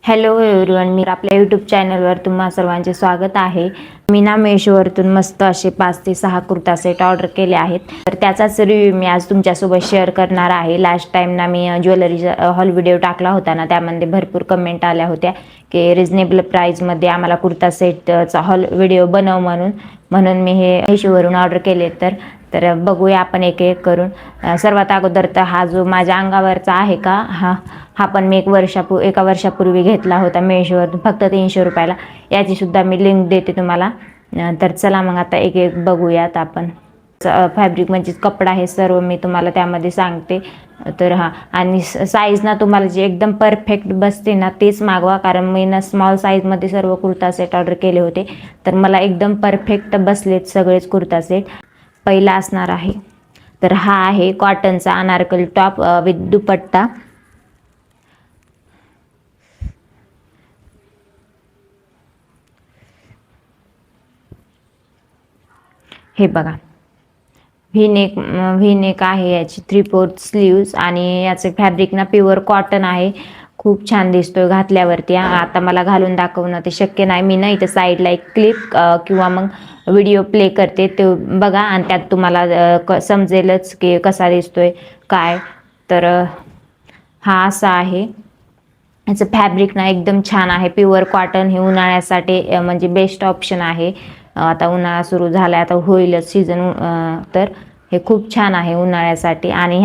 Hello everyone, मी आपल्या YouTube चॅनलवर तुम्हा सर्वांचे स्वागत आहे. मी ना मेशोवरतून मस्त असे 5 ते 6 कुर्ता सेट ऑर्डर केले आहेत. तर त्याचाच रिव्ह्यू मी आज तुमच्यासोबत शेअर करणार आहे. लास्ट टाइम ना मी ज्वेलरीचा हॉल व्हिडिओ टाकला होता ना, त्यामध्ये भरपूर कमेंट आल्या होत्या की रिजनेबल प्राईजमध्ये आम्हाला कुर्ता सेटचा हॉल व्हिडिओ बनव म्हणून मी हे मेशोवरून ऑर्डर केले. तर बघूया आपण एक एक करून. सर्वात अगोदर तर हा जो माझ्या अंगावरचा आहे का, हा पण मी एका वर्षापूर्वी घेतला होता मेशोवरून फक्त 300 रुपयाला. याची सुद्धा मी लिंक देते तुम्हाला. तर चला मग आता एक एक बघूयात आपण. फॅब्रिक म्हणजे कपडा हे सर्व मी तुम्हाला त्यामध्ये सांगते. तर आणि साईज ना तुम्हाला जे एकदम परफेक्ट बसते ना तेच मागवा, कारण मी ना स्मॉल साईजमध्ये सर्व कुर्ता सेट ऑर्डर केले होते. तर मला एकदम परफेक्ट बसलेत सगळेच कुर्ता सेट. पहिला असणार आहे तर हा आहे कॉटनचा अनारकली टॉप विथ दुपट्टा. हे बघा, व्ही नेक आहे याची, 3/4 स्लीव्स आणि याचे फॅब्रिक ना प्युअर कॉटन आहे. खूप छान दिसतोय घातल्यावरती. आता मला घालून दाखवणं ते शक्य नाही. मी ना इथं साईडला एक क्लिप किंवा मग व्हिडिओ प्ले करते, ते बघा आणि त्यात तुम्हाला समजेलच की कसा दिसतोय काय. तर हा असा आहे. याचं फॅब्रिक ना एकदम छान आहे, प्युअर कॉटन. हे उन्हाळ्यासाठी म्हणजे बेस्ट ऑप्शन आहे. आता उन्हाळा सुरू झाला, आता होईलच सीझन. तर हे खूप छान आहे उन्हाळ्यासाठी. आणि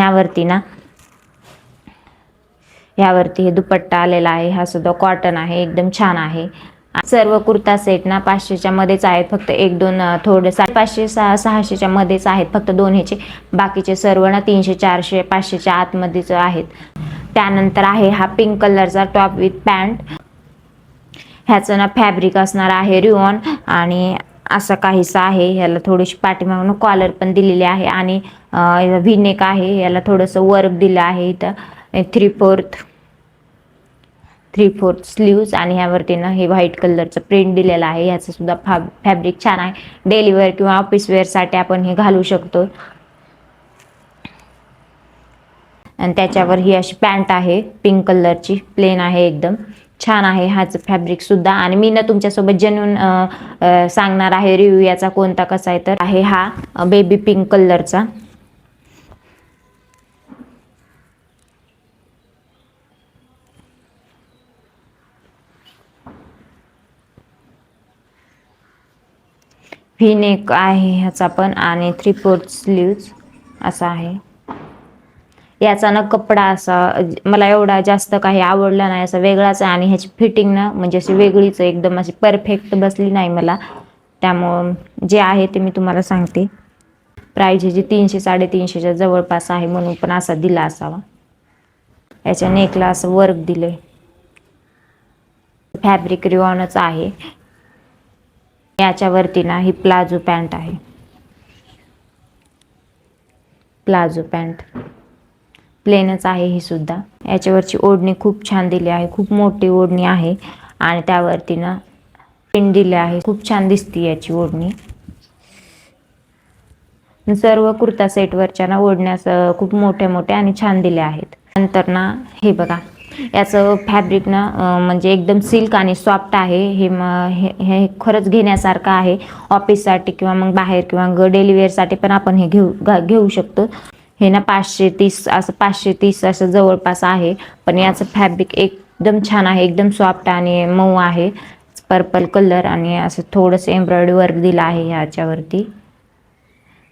ह्यावरती हे दुपट्टा आलेला आहे. हा सुद्धा कॉटन आहे, एकदम छान आहे. सर्व कुर्ता सेट ना 500च्या मध्येच आहेत. फक्त 1-2 थोडे 500-600च्या मध्येच आहेत, फक्त 2 ह्याचे. बाकीचे सर्व ना 300-400-500च्या आतमध्येच आहेत. त्यानंतर आहे हा पिंक कलरचा टॉप विथ पॅन्ट. ह्याचं ना फॅब्रिक असणार आहे रिओन आणि असं काहीसा आहे. ह्याला थोडीशी पाठीमागून कॉलर पण दिलेली आहे आणि व्ही नेक आहे. याला थोडंसं वर्क दिलं आहे इथं. 3/4 स्लीव्स आणि ह्यावरती ना हे व्हाईट कलरचं प्रिंट दिलेलं आहे. ह्याचं सुद्धा फॅब्रिक छान आहे. डेली वेअर किंवा ऑफिस वेअरसाठी आपण हे घालू शकतो. आणि त्याच्यावर ही अशी पॅन्ट आहे पिंक कलरची, प्लेन आहे, एकदम छान आहे ह्याचं फॅब्रिक सुद्धा. आणि मी ना तुमच्यासोबत जेन्युइन सांगणार आहे रिव्ह्यू याचा कोणता कसा आहे. तर आहे हा बेबी पिंक कलरचा. व्ही नेक आहे ह्याचा पण आणि 3/4 स्लीव्स असा आहे. याचा ना कपडा असा मला एवढा जास्त काही आवडला नाही, असा वेगळाच आहे. आणि ह्याची फिटिंग ना म्हणजे अशी वेगळीच आहे, एकदम अशी परफेक्ट बसली नाही मला. त्यामुळं जे आहे ते मी तुम्हाला सांगते. प्राईज ह्याची 300-350च्या जवळपास आहे, म्हणून पण असा दिला असावा. याच्या नेकला असं वर्क दिलंय. फॅब्रिक रिओनच आहे. याच्यावरती ना ही प्लाझो पॅन्ट आहे, प्लाझो पॅन्ट प्लेनच आहे ही सुद्धा. याच्यावरची ओढणी खूप छान दिली आहे, खूप मोठी ओढणी आहे आणि त्यावरती ना प्रिंट दिले आहे. खूप छान दिसते याची ओढणी. सर्व कुर्ता सेटवरच्या ना ओढण्यास खूप मोठ्या मोठ्या आणि छान दिल्या आहेत. नंतर ना हे बघा, याचं फॅब्रिक ना म्हणजे एकदम सिल्क आणि सॉफ्ट आहे. हे खरंच घेण्यासारखं आहे ऑफिससाठी किंवा मग बाहेर किंवा डेली वेअरसाठी पण आपण हे घेऊ शकतो. हे ना 530 असं जवळपास आहे. पण याचं फॅब्रिक एकदम छान आहे, एकदम सॉफ्ट आणि मऊ आहे. पर्पल कलर आणि असं थोडंसं एम्ब्रॉयडरी वर्क दिलं आहे ह्याच्यावरती.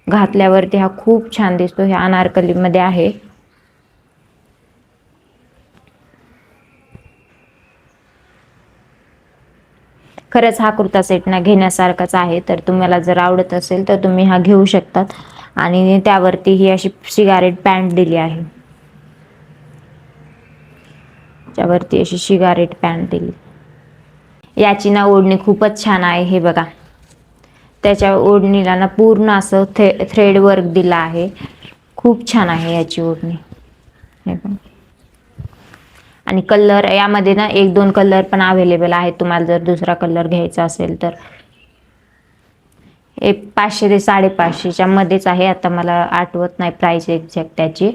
घातल्यावरती हा खूप छान दिसतो. हे अनारकलीमध्ये आहे. खरंच हा कुर्ता सेट ना घेण्यासारखाच आहे. तर तुम्हाला जर आवडत असेल तर तुम्ही हा घेऊ शकतात. आणि त्यावरती ही अशी सिगारेट पॅन्ट दिली आहे. त्यावरती अशी सिगारेट पॅन्ट दिली. याची ना ओढणी खूपच छान आहे. हे बघा, त्याच्या ओढणीला ना पूर्ण असं थ्रेड वर्क दिला आहे. खूप छान आहे याची ओढणी. हे बघा. आणि कलर यामध्ये ना 1-2 कलर पण अवेलेबल आहेत, तुम्हाला जर दुसरा कलर घ्यायचा असेल तर. 500 ते 550च्या मध्येच आहे. आता मला आठवत नाही प्राइस एक्झॅक्ट त्याची.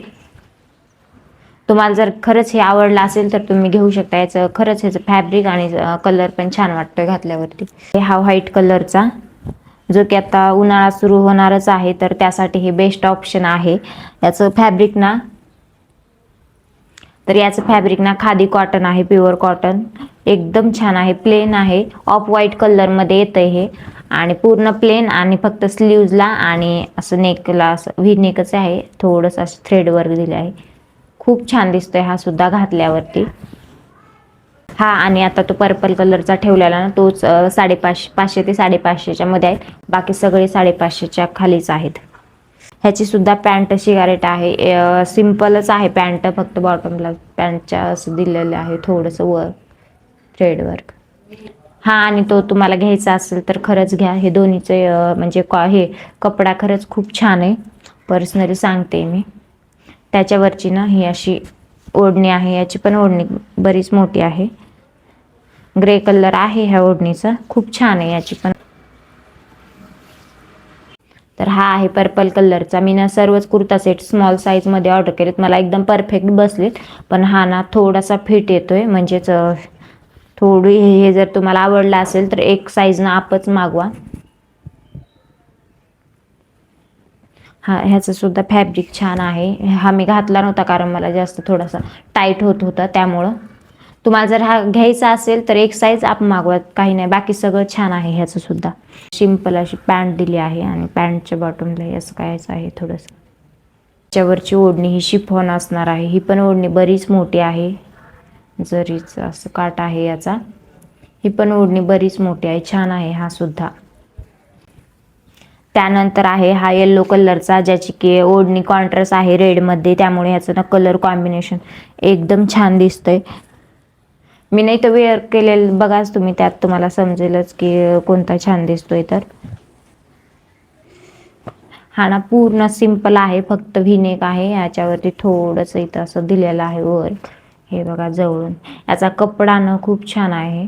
तुम्हाला जर खरंच हे आवडलं असेल तर तुम्ही घेऊ शकता. याचं खरंच ह्याचं फॅब्रिक आणि कलर पण छान वाटतोय घातल्यावरती. हा व्हाईट कलरचा, जो की आता उन्हाळा सुरू होणारच आहे तर त्यासाठी हे बेस्ट ऑप्शन आहे. याचं फॅब्रिक ना, तर याचं फॅब्रिक ना खादी कॉटन आहे, प्युअर कॉटन. एकदम छान आहे, प्लेन आहे, ऑफ व्हाईट कलरमध्ये येतंय हे. आणि पूर्ण प्लेन आणि फक्त स्लीव्जला आणि असं नेकला असं व्ही नेकच आहे, थोडंसं असं थ्रेड वर्क दिलं आहे. खूप छान दिसतोय हा सुद्धा घातल्यावरती. हा, आणि आता तो पर्पल कलरचा ठेवलेला ना, तोच 550 ते 550च्या मध्ये आहे. बाकी सगळे 550च्या खालीच आहेत. ह्याची सुद्धा पॅन्ट शिगारेट आहे, सिम्पलच आहे पॅन्ट, फक्त बॉटमला पॅन्टच्या असं दिलेलं आहे थोडंसं वर थ्रेड वर्क. हा, आणि तो तुम्हाला घ्यायचा असेल तर खरंच घ्या. हे दोन्हीचे म्हणजे हे कपडा खरंच खूप छान आहे, पर्सनली सांगते मी. त्याच्यावरची ना ही अशी ओढणी आहे, याची पण ओढणी बरीच मोठी आहे. ग्रे कलर आहे ह्या ओढणीचा, खूप छान आहे याची पण. तर हा आहे पर्पल कलरचा. मी ना सर्वच कुर्ता सेट स्मॉल साईजमध्ये ऑर्डर केलेत, मला एकदम परफेक्ट बसलेत. पण हा ना थोडासा फिट येतोय, म्हणजेच थोडी हे जर तुम्हाला आवडला असेल तर एक साईज ना आपच मागवा. हा, ह्याचं सुद्धा फॅब्रिक छान आहे. हा मी घातला नव्हता कारण मला जास्त थोडासा टाईट होत होता, त्यामुळं. तुम्हाला जर हा घ्यायचा असेल तर एक साईज आप मागवा, काही नाही, बाकी सगळं छान आहे ह्याचं सुद्धा. सिंपल अशी पॅन्ट दिली आहे आणि पॅन्टच्या बॉटमला असं काय आहे थोडंसं. त्याच्यावरची ओढणी ही शिफॉन असणार आहे. ही पण ओढणी बरीच मोठी आहे, जरीच असं काट आहे याचा. ही पण ओढणी बरीच मोठी आहे, छान आहे हा सुद्धा. त्यानंतर आहे हा येल्लो कलरचा, ज्याची की ओढणी कॉन्ट्रास्ट आहे रेडमध्ये, त्यामुळे ह्याचं ना कलर कॉम्बिनेशन एकदम छान दिसतंय. मी नाही तर वेअर केलेलं बघाच तुम्ही, त्यात तुम्हाला समजेलच की कोणता छान दिसतोय. तर हा ना पूर्ण सिंपल आहे, फक्त व्हीनेक आहे, याच्यावरती थोडंसं इथं असं दिलेलं आहे वर, हे बघा जवळून. याचा कपडा ना खूप छान आहे,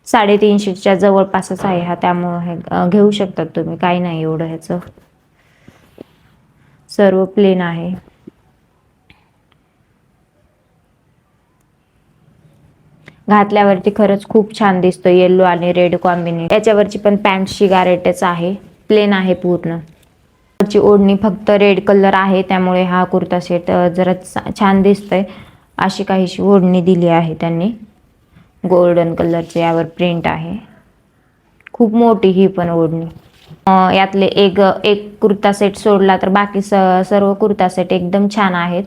350च्या जवळपासच आहे हा, त्यामुळं हे घेऊ शकतात तुम्ही, काही नाही एवढं. ह्याचं सर्व प्लेन आहे. घातल्यावरती खरंच खूप छान दिसतो, येल्लो आणि रेड कॉम्बिनेशन. याच्यावरची पण पॅन्ट शिगारेटच आहे, प्लेन आहे पूर्ण. ची ओढणी फक्त रेड कलर आहे, त्यामुळे हा कुर्ता सेट जरा छान दिसतोय. अशी काहीशी ओढणी दिली आहे त्यांनी, गोल्डन कलरचे यावर प्रिंट आहे. खूप मोठी ही पण ओढणी. यातले एक कुर्ता सेट सोडला तर बाकी सर्व कुर्ता सेट एकदम छान आहेत.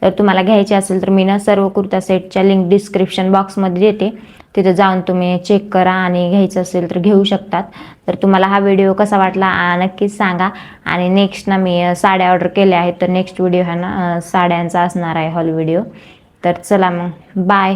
तर तुम्हाला घ्यायचे असेल तर मी ना सर्व कुर्ता सेटच्या लिंक डिस्क्रिप्शन बॉक्समध्ये देते, तिथं जाऊन तुम्ही चेक करा आणि घ्यायचं असेल तर घेऊ शकतात. तर तुम्हाला हा व्हिडिओ कसा वाटला नक्कीच सांगा. आणि नेक्स्ट ना मी साड्या ऑर्डर केल्या आहेत, तर नेक्स्ट व्हिडिओ हा ना साड्यांचा असणार आहे, हॉल व्हिडिओ. तर चला मग, बाय.